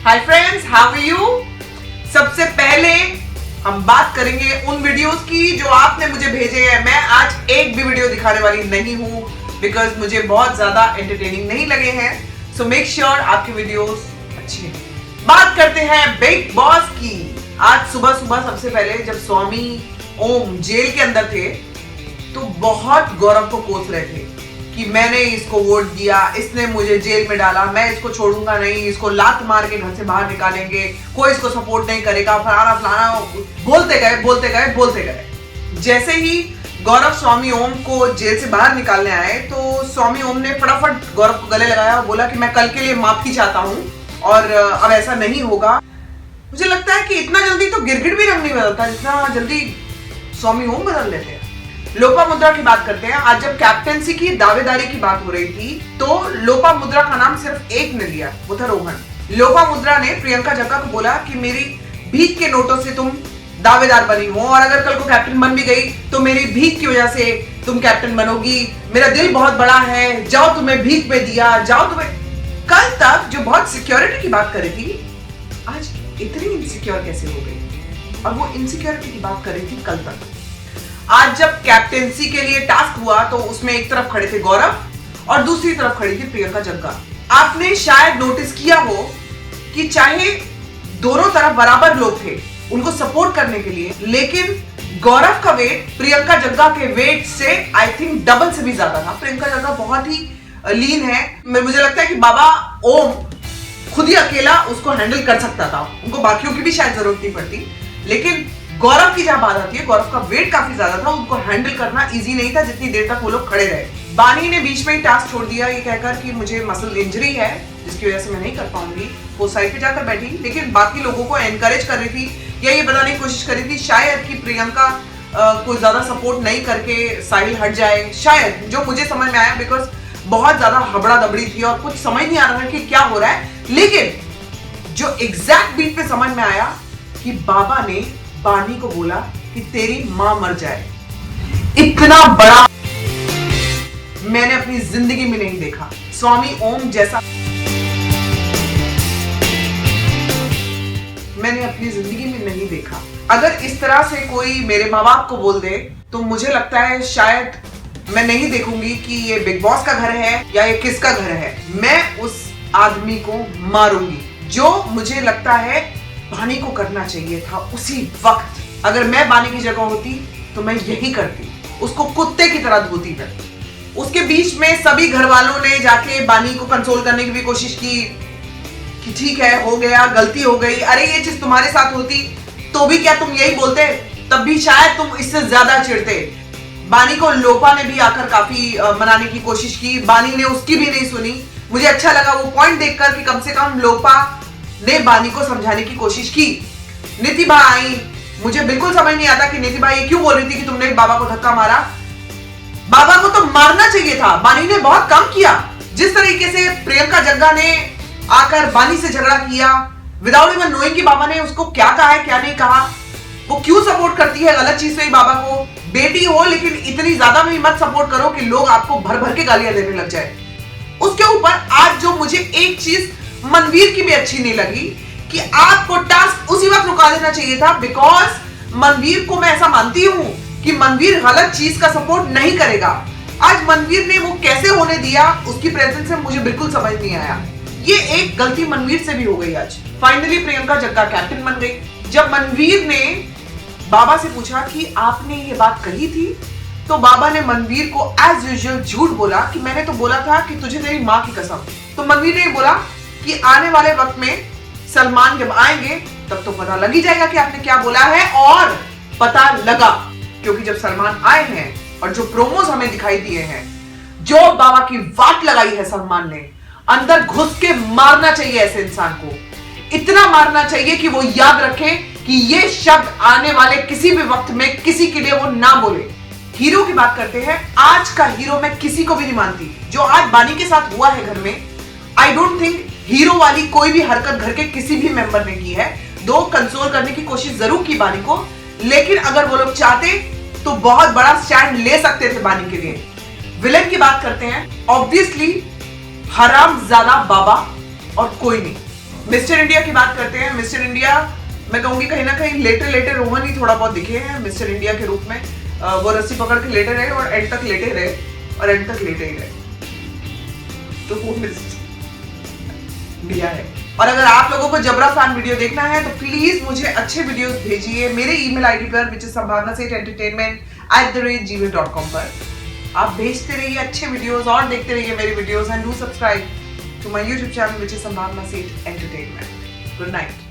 Hi friends, how are you. सबसे पहले हम बात करेंगे उन वीडियोस की जो आपने मुझे भेजे हैं। मैं आज एक भी वीडियो दिखाने वाली नहीं हूं बिकॉज मुझे बहुत ज्यादा एंटरटेनिंग नहीं लगे हैं। सो मेक श्योर आपके वीडियोस अच्छे हैं। बात करते हैं बिग बॉस की। आज सुबह सुबह सबसे पहले जब स्वामी ओम जेल के अंदर थे तो बहुत गौरव को कोस रहे थे कि मैंने इसको वोट दिया, इसने मुझे जेल में डाला, मैं इसको छोड़ूंगा नहीं, इसको लात मार के घर से बाहर निकालेंगे, कोई इसको सपोर्ट नहीं करेगा, फलाना फलाना बोलते गए। जैसे ही गौरव स्वामी ओम को जेल से बाहर निकालने आए तो स्वामी ओम ने फटाफट गौरव को गले लगाया और बोला कि मैं कल के लिए माफी चाहता हूं और अब ऐसा नहीं होगा। मुझे लगता है कि इतना जल्दी तो गिरगिट भी रंग नहीं बदलता जितना जल्दी स्वामी ओम बदल लेते हैं। लोपामुद्रा की बात करते हैं। आज जब कैप्टेंसी की दावेदारी की बात हो रही थी तो लोपामुद्रा का नाम सिर्फ एक ने लिया, वो था रोहन। लोपामुद्रा ने प्रियंका जग्गा को बोला कि मेरी भीख के नोटों से तुम दावेदार बनी हो और अगर कल को कैप्टन बन भी गई तो मेरी भीख की वजह से तुम कैप्टन बनोगी। मेरा दिल बहुत बड़ा है, जाओ तुम्हें भीख में दिया, जाओ तुम्हें। कल तक जो बहुत सिक्योरिटी की बात कर रही थी आज इतनी इनसिक्योर कैसे हो गई? और वो इनसिक्योरिटी की बात कर रही थी कल तक। आज जब कैप्टेंसी के लिए टास्क हुआ तो उसमें एक तरफ खड़े थे गौरव और दूसरी तरफ खड़ी थी प्रियंका जग्गा। आपने शायद नोटिस किया हो कि चाहे दोनों तरफ बराबर लोग थे उनको सपोर्ट करने के लिए, लेकिन गौरव का वेट प्रियंका जग्गा के वेट से आई थिंक डबल से भी ज्यादा था। प्रियंका जग्गा बहुत ही लीन है। मुझे लगता है कि बाबा ओम खुद ही अकेला उसको हैंडल कर सकता था, उनको बाकियों की भी शायद जरूरत नहीं पड़ती। लेकिन गौरव की जहां बात आती है, गौरव का वेट काफी ज्यादा था, उनको हैंडल करना इजी नहीं था जितनी देर तक वो लोग खड़े रहे। बानी ने बीच में ही टास्क छोड़ दिया ये कहकर कि मुझे मसल इंजरी है जिसकी वजह से मैं नहीं कर पाऊंगी। वो साइड पे जाकर बैठी, लेकिन बाकी लोगों को एनकरेज कर रही थी या ये बताने की कोशिश कर रही थी शायद कि प्रियंका को ज्यादा सपोर्ट नहीं करके साहिल हट जाए, शायद, जो मुझे समझ में आया बिकॉज बहुत ज्यादा हबड़ा दबड़ी थी और कुछ समझ नहीं आ रहा था कि क्या हो रहा है। लेकिन जो एग्जैक्ट बीट पे समझ में आया कि बाबा ने बानी को बोला कि तेरी मां मर जाए। इतना बड़ा मैंने अपनी जिंदगी में नहीं देखा। स्वामी ओम जैसा मैंने अपनी जिंदगी में नहीं देखा। अगर इस तरह से कोई मेरे माँ बाप को बोल दे तो मुझे लगता है शायद मैं नहीं देखूंगी कि ये बिग बॉस का घर है या ये किसका घर है। मैं उस आदमी को मारूंगी। जो मुझे लगता है बानी को करना चाहिए था उसी वक्त, अगर मैं बानी की जगह होती तो मैं यही करती, उसको कुत्ते की तरह धोती करती। उसके बीच में सभी घर वालों ने जाके बानी को कंसोल करने की भी कोशिश की कि ठीक है, हो गया, गलती हो गई, अरे ये चीज तुम्हारे साथ होती तो भी क्या तुम यही बोलते, तब भी शायद तुम इससे ज्यादा चिढ़ते। बानी को लोपा ने भी आकर काफी मनाने की कोशिश की, बानी ने उसकी भी नहीं सुनी। मुझे अच्छा लगा वो पॉइंट देखकर कि कम से कम लोपा ने बानी को समझाने की कोशिश की। नितिभा आई, मुझे बिल्कुल समझ नहीं आता कि नितिभा ये क्यों बोल रही थी कि तुमने बाबा को धक्का मारा। बाबा को तो मारना चाहिए था, बानी ने बहुत कम किया। जिस तरीके से प्रियंका जग्गा ने आकर बानी से झगड़ा किया विदाउट इवन नोइंग कि बाबा ने उसको क्या कहा है क्या नहीं कहा, वो क्यों सपोर्ट करती है गलत चीज पे बाबा को। बेटी हो लेकिन इतनी ज्यादा भी मत सपोर्ट करो कि लोग आपको भर भर के गालियां देने लग जाए। उसके ऊपर आज जो मुझे एक चीज मनवीर की भी अच्छी नहीं लगी कि आपको टास्क उसी वक्त रुका देना चाहिए था, बिकॉज मनवीर को मैं ऐसा मानती हूं कि मनवीर गलत चीज का सपोर्ट नहीं करेगा। आज मनवीर ने वो कैसे होने दिया, उसकी प्रेजेंस में मुझे बिल्कुल समझ नहीं आया। ये एक गलती मनवीर से भी हो गई। आज फाइनली प्रियंका जग्गा कैप्टन बन गई। जब मनवीर ने बाबा से पूछा कि आपने ये बात कही थी तो बाबा ने मनवीर को एज यूजुअल झूठ बोला कि मैंने तो बोला था कि तुझे तेरी मां की कसम। तो मनवीर ने बोला कि आने वाले वक्त में सलमान जब आएंगे तब तो पता लग ही जाएगा कि आपने क्या बोला है। और पता लगा, क्योंकि जब सलमान आए हैं और जो प्रोमोज हमें दिखाई दिए हैं, जो बाबा की वाट लगाई है सलमान ने, अंदर घुस के मारना चाहिए ऐसे इंसान को। इतना मारना चाहिए कि वो याद रखे कि ये शब्द आने वाले किसी भी वक्त में किसी के लिए वो ना बोले। हीरो की बात करते हैं। आज का हीरो मैं किसी को भी नहीं मानती। जो आज बानी के साथ हुआ है घर में, आई डोंट थिंक हीरो वाली कोई भी हरकत घर के किसी भी मेंबर ने की है। दो कंसोल करने की कोशिश जरूर की बानी को, लेकिन अगर वो लोग चाहते तो बहुत बड़ा स्टैंड ले सकते थे बानी के लिए। विलेन की बात करते हैं। ऑब्वियसली हरामजादा बाबा और कोई नहीं। मिस्टर इंडिया की बात करते हैं। मिस्टर इंडिया मैं कहूंगी कहीं ना कहीं लेटे रोहन ही थोड़ा बहुत दिखे हैं मिस्टर इंडिया के रूप में। वो रस्सी पकड़ के लेटे रहे और एंड तक लेटे रहे और एंड तक लेटे ही रहे। तो वो मिस्टर इंडिया है। और अगर आप लोगों को जबरा फैन वीडियो देखना है तो प्लीज मुझे अच्छे वीडियोस भेजिए मेरे ईमेल आईडी पर विच इज sambarnasetentertainment@gmail.com पर। आप भेजते रहिए अच्छे वीडियोस और देखते रहिए मेरे videos and do subscribe to my YouTube channel which is Sambhavna Seth entertainment. Good night.